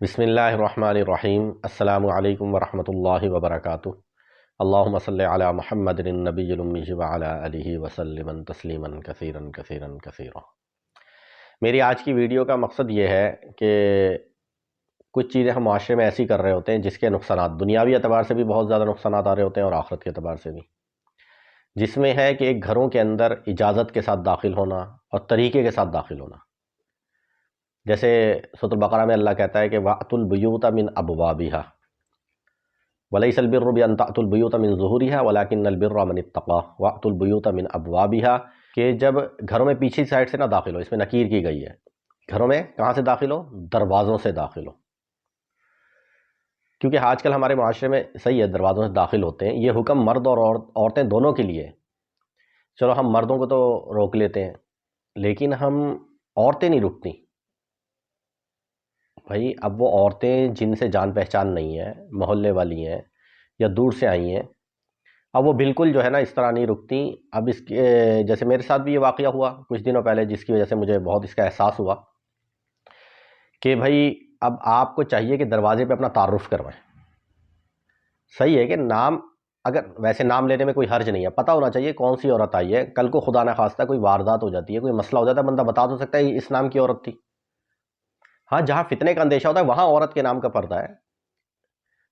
بسم اللہ الرحمن الرحیم۔ السلام علیکم ورحمۃ اللہ وبرکاتہ۔ اللہم صلی علی محمد النبی الامی وعلی آلہ وسلم تسلیما کثیرا کثیرا کثیرا۔ میری آج کی ویڈیو کا مقصد یہ ہے کہ کچھ چیزیں ہم معاشرے میں ایسی کر رہے ہوتے ہیں جس کے نقصانات دنیاوی اعتبار سے بھی بہت زیادہ نقصانات آ رہے ہوتے ہیں اور آخرت کے اعتبار سے بھی، جس میں ہے کہ ایک گھروں کے اندر اجازت کے ساتھ داخل ہونا اور طریقے کے ساتھ داخل ہونا۔ جیسے سورۃ البقرہ میں اللہ کہتا ہے کہ وَأْتُوا الْبُيُوتَ مِنْ أَبْوَابِهَا وَلَيْسَ الْبِرُّ بِأَنْ تَأْتُوا الْبُيُوتَ مِنْ ظُهُورِهَا وَلَكِنَّ الْبِرَّ مَنِ اتَّقَىٰ وَأْتُوا الْبُيُوتَ مِنْ أَبْوَابِهَا، کہ جب گھروں میں پیچھے سائڈ سے نہ داخل ہو، اس میں نکیر کی گئی ہے، گھروں میں کہاں سے داخل ہو؟ دروازوں سے داخل ہو، کیونکہ آج کل ہمارے معاشرے میں صحیح ہے دروازوں سے داخل ہوتے ہیں۔ یہ حکم مرد اور عورتیں دونوں کے لیے ہے۔ چلو ہم مردوں کو تو روک لیتے ہیں، لیکن ہم عورتیں نہیں رکتی بھائی۔ اب وہ عورتیں جن سے جان پہچان نہیں ہے، محلے والی ہیں یا دور سے آئی ہیں، اب وہ بالکل جو ہے نا اس طرح نہیں رکتی۔ اب اس کے جیسے میرے ساتھ بھی یہ واقعہ ہوا کچھ دنوں پہلے، جس کی وجہ سے مجھے بہت اس کا احساس ہوا کہ بھائی اب آپ کو چاہیے کہ دروازے پہ اپنا تعارف کروائیں۔ صحیح ہے کہ نام، اگر ویسے نام لینے میں کوئی حرج نہیں ہے، پتہ ہونا چاہیے کون سی عورت آئی ہے، کل کو خدا نہ خواستہ کوئی واردات ہو جاتی ہے، کوئی مسئلہ ہو جاتا ہے، بندہ بتا تو سکتا ہے اس نام کی عورت تھی۔ ہاں، جہاں فتنے کا اندیشہ ہوتا ہے وہاں عورت کے نام کا پردہ ہے۔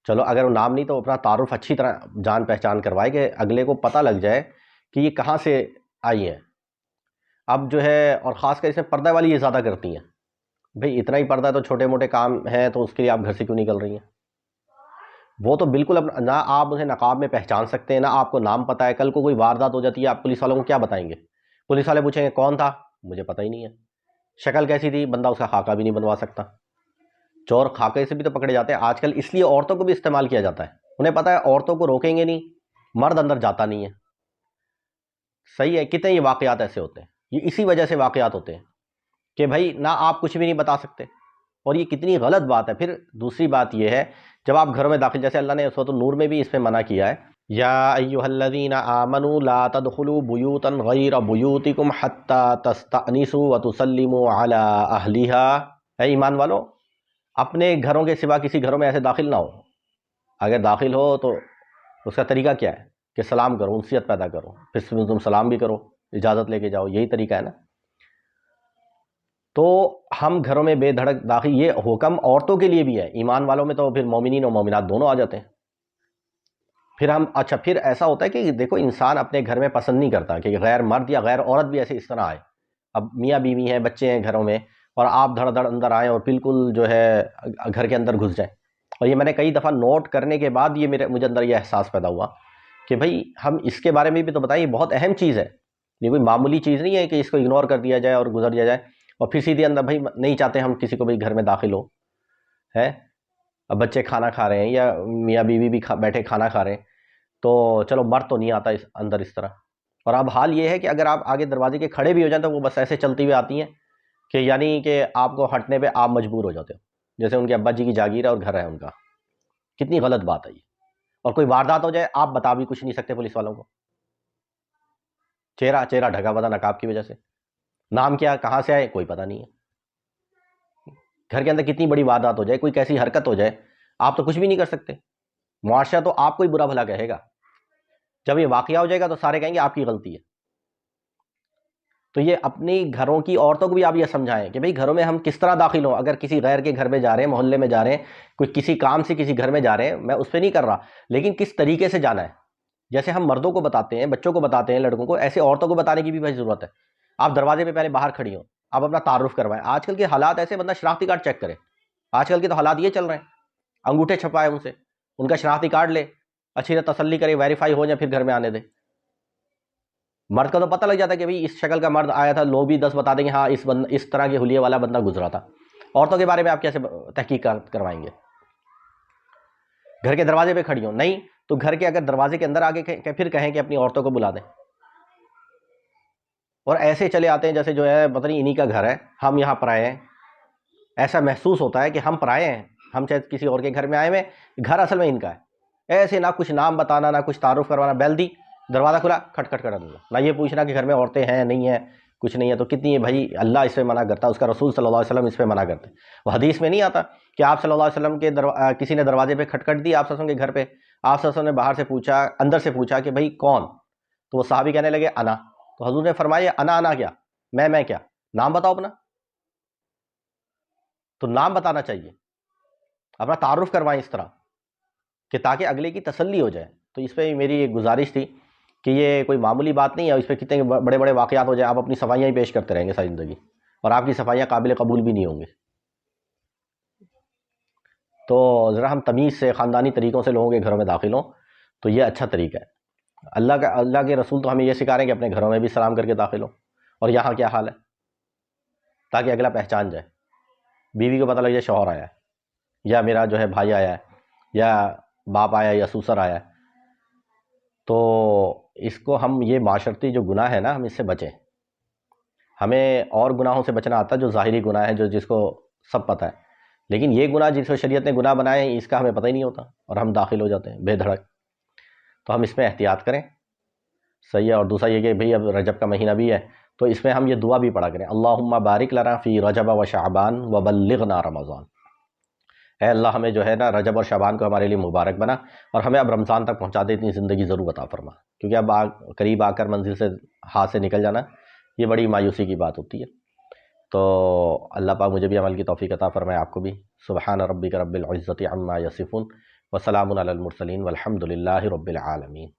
چلو اگر وہ نام نہیں تو اپنا تعارف اچھی طرح جان پہچان کروائے کہ اگلے کو پتہ لگ جائے کہ یہ کہاں سے آئی ہیں۔ اب جو ہے، اور خاص کر اس میں پردہ والی یہ زیادہ کرتی ہیں، بھئی اتنا ہی پردہ ہے تو چھوٹے موٹے کام ہیں تو اس کے لیے آپ گھر سے کیوں نکل رہی ہیں؟ وہ تو بالکل نہ آپ اسے نقاب میں پہچان سکتے ہیں، نہ آپ کو نام پتہ ہے۔ کل کو کوئی واردات ہو جاتی ہے، آپ پولیس والوں کو کیا بتائیں گے؟ پولیس والے پوچھیں گے کون تھا؟ مجھے پتہ ہی نہیں ہے۔ شکل کیسی تھی؟ بندہ اس کا خاکہ بھی نہیں بنوا سکتا۔ چور خاکے سے بھی تو پکڑے جاتے ہیں آج کل، اس لیے عورتوں کو بھی استعمال کیا جاتا ہے۔ انہیں پتہ ہے عورتوں کو روکیں گے نہیں، مرد اندر جاتا نہیں ہے۔ صحیح ہے، کتنے یہ واقعات ایسے ہوتے ہیں، یہ اسی وجہ سے واقعات ہوتے ہیں کہ بھائی نہ آپ کچھ بھی نہیں بتا سکتے، اور یہ کتنی غلط بات ہے۔ پھر دوسری بات یہ ہے، جب آپ گھروں میں داخل، جیسے اللہ نے سورۃ النور میں بھی اس پہ منع کیا ہے، یا ایھا الذین آمنوا لا تدخلوا بیوتا غیر بیوتکم حتی تستأنسوا وتسلموا علی اہلھا۔ اے ایمان والو، اپنے گھروں کے سوا کسی گھروں میں ایسے داخل نہ ہو۔ اگر داخل ہو تو اس کا طریقہ کیا ہے کہ سلام کرو، انسیت پیدا کرو، پھر تم سلام بھی کرو، اجازت لے کے جاؤ، یہی طریقہ ہے نا۔ تو ہم گھروں میں بے دھڑک داخل، یہ حکم عورتوں کے لیے بھی ہے، ایمان والوں میں تو پھر مومنین اور مومنات دونوں آ جاتے ہیں۔ پھر ہم پھر ایسا ہوتا ہے کہ دیکھو انسان اپنے گھر میں پسند نہیں کرتا کہ غیر مرد یا غیر عورت بھی ایسے اس طرح آئے۔ اب میاں بیوی ہیں، بچے ہیں گھروں میں، اور آپ دھڑ دھڑ اندر آئیں اور بالکل جو ہے گھر کے اندر گھس جائیں۔ اور یہ میں نے کئی دفعہ نوٹ کرنے کے بعد یہ مجھے اندر یہ احساس پیدا ہوا کہ بھئی ہم اس کے بارے میں بھی تو بتائیں، یہ بہت اہم چیز ہے، یہ کوئی معمولی چیز نہیں ہے کہ اس کو اگنور کر دیا جائے اور گزر دیا جائے، اور پھر سیدھے اندر بھائی نہیں چاہتے ہم کسی کو بھی گھر میں داخل ہو ہے۔ اب بچے کھانا کھا رہے ہیں یا میاں بیوی بھی بیٹھے کھانا کھا رہے ہیں، تو چلو مرد تو نہیں آتا اندر اس طرح۔ اور اب حال یہ ہے کہ اگر آپ آگے دروازے کے کھڑے بھی ہو جائیں تو وہ بس ایسے چلتی ہوئے آتی ہیں کہ یعنی کہ آپ کو ہٹنے پہ آپ مجبور ہو جاتے ہو، جیسے ان کے ابا جی کی جاگیر ہے اور گھر ہے ان کا۔ کتنی غلط بات ہے یہ۔ اور کوئی واردات ہو جائے آپ بتا بھی کچھ نہیں سکتے پولیس والوں کو، چہرہ ڈھکا ہوا تھا نقاب کی وجہ سے، نام کیا، کہاں سے آئے، کوئی پتہ نہیں ہے۔ گھر کے اندر کتنی بڑی واردات ہو جائے، کوئی کیسی حرکت ہو جائے، آپ تو کچھ بھی نہیں کر سکتے۔ معاشرہ تو آپ کو ہی برا بھلا کہے گا۔ جب یہ واقعہ ہو جائے گا تو سارے کہیں گے آپ کی غلطی ہے۔ تو یہ اپنی گھروں کی عورتوں کو بھی آپ یہ سمجھائیں کہ بھئی گھروں میں ہم کس طرح داخل ہوں۔ اگر کسی غیر کے گھر میں جا رہے ہیں، محلے میں جا رہے ہیں، کوئی کسی کام سے کسی گھر میں جا رہے ہیں، میں اس پہ نہیں کر رہا، لیکن کس طریقے سے جانا ہے۔ جیسے ہم مردوں کو بتاتے ہیں، بچوں کو بتاتے ہیں، لڑکوں کو، ایسے عورتوں کو بتانے کی بھی بھائی ضرورت ہے۔ آپ دروازے پہ پہلے باہر کھڑی ہوں، آپ اپنا تعارف کروائیں۔ آج کل کے حالات ایسے، بندہ شناختی کارڈ چیک کرے۔ آج کل کے تو حالات یہ چل رہے ہیں، انگوٹھے چھپائے ان سے، ان کا شناختی کارڈ لے، اچھی طرح تسلی کرے، ویریفائی ہو جائے، پھر گھر میں آنے دے۔ مرد کا تو پتہ لگ جاتا ہے کہ بھئی اس شکل کا مرد آیا تھا، لوگ بھی 10 بتا دیں گے ہاں اس طرح کے حلیے والا بندہ گزرا تھا۔ عورتوں کے بارے میں آپ کیسے تحقیق کروائیں گے؟ گھر کے دروازے پہ کھڑی ہوں، نہیں تو گھر کے اگر دروازے کے اندر آگے پھر کہیں کہ اپنی عورتوں کو بلا دیں۔ اور ایسے چلے آتے ہیں جیسے جو ہے پتہ نہیں انہی کا گھر ہے، ہم یہاں پرائے ہیں۔ ایسا محسوس ہوتا ہے کہ ہم پرائے ہیں، ہم چاہے کسی اور کے گھر میں آئے ہوئے، گھر اصل میں ان کا ہے۔ ایسے نہ کچھ نام بتانا، نہ کچھ تعارف کروانا، بیل دی، دروازہ کھلا، کھٹ کھٹ کر دوں گا، نہ یہ پوچھنا کہ گھر میں عورتیں ہیں نہیں ہیں، کچھ نہیں ہے تو کتنی ہے بھائی، اللہ اس پہ منع کرتا ہے، اس کا رسول صلی اللہ علیہ وسلم اس پہ منع کرتے ہیں۔ وہ حدیث میں نہیں آتا کہ آپ صلی اللہ علیہ وسلم کے کسی نے دروازے پہ کھٹکھٹ دی آپ صلی اللہ علیہ وسلم کے گھر پہ، آپ صلی اللہ علیہ وسلم نے باہر سے پوچھا، اندر سے پوچھا کہ بھائی کون؟ تو وہ صحابی کہنے لگے انا، تو حضور نے فرمایا انا کیا، میں کیا، نام بتاؤ اپنا۔ تو نام بتانا چاہیے، اپنا تعارف کروائیں اس طرح کہ تاکہ اگلے کی تسلی ہو جائے۔ تو اس پہ میری ایک گزارش تھی کہ یہ کوئی معمولی بات نہیں ہے، اس پہ کتنے بڑے بڑے واقعات ہو جائیں، آپ اپنی صفائیاں ہی پیش کرتے رہیں گے ساری زندگی، اور آپ کی صفائیاں قابل قبول بھی نہیں ہوں گی۔ تو ذرا ہم تمیز سے، خاندانی طریقوں سے لوگوں کے گھروں میں داخل ہوں، تو یہ اچھا طریقہ ہے۔ اللہ کے رسول تو ہمیں یہ سکھا رہے ہیں کہ اپنے گھروں میں بھی سلام کر کے داخل ہوں، اور یہاں کیا حال ہے، تاکہ اگلا پہچان جائے، بیوی کو پتہ لگ جائے شوہر آیا ہے، یا میرا جو ہے بھائی آیا ہے، یا باپ آیا ہے، یا سسر آیا ہے۔ تو اس کو ہم، یہ معاشرتی جو گناہ ہے نا، ہم اس سے بچیں۔ ہمیں اور گناہوں سے بچنا آتا ہے جو ظاہری گناہ ہے، جو جس کو سب پتہ ہے، لیکن یہ گناہ جس کو شریعت نے گناہ بنائے ہیں، اس کا ہمیں پتہ ہی نہیں ہوتا، اور ہم داخل ہو جاتے ہیں بے دھڑک۔ تو ہم اس میں احتیاط کریں، صحیح ہے۔ اور دوسرا یہ کہ بھئی اب رجب کا مہینہ بھی ہے، تو اس میں ہم یہ دعا بھی پڑھا کریں، اللہم بارک لنا فی رجب و شعبان وبلغنا رمضان۔ اے اللہ ہمیں جو ہے نا رجب اور شعبان کو ہمارے لیے مبارک بنا، اور ہمیں اب رمضان تک پہنچا دے، اتنی زندگی ضرور عطا فرما، کیونکہ اب قریب آ کر منزل سے ہاتھ سے نکل جانا یہ بڑی مایوسی کی بات ہوتی ہے۔ تو اللہ پاک مجھے بھی عمل کی توفیق عطا فرمائے، آپ کو بھی۔ سبحان ربک رب العزت عما یصفون وسلام علی المرسلین والحمد للہ رب العالمین۔